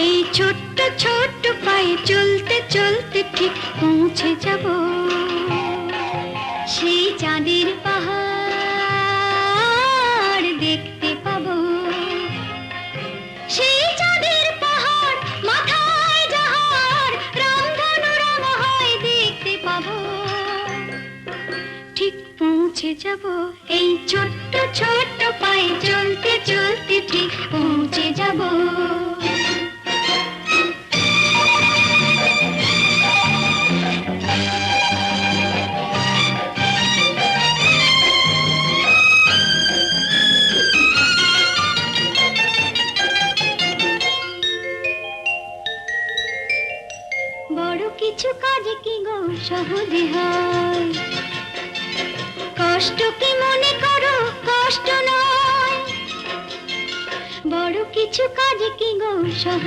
এই ছোট্ট ছোট্ট পায়ে চলতে চলতে ঠিক পৌঁছে যাব সেই চাঁদের পাহাড় দেখতে পাবো। সেই চাঁদের পাহাড় মাথায় যাহার রামধনু রাঙা হয় দেখতে পাবো। ঠিক পৌঁছে যাব এই ছোট্ট ছোট্ট পায়ে চলতে চলতে ঠিক পৌঁছে যাব। বড় কিছু কাজ কি গো সহজে হয়, কষ্ট কি মনে করো কষ্ট নয়। বড় কিছু কাজ কি গো সহজে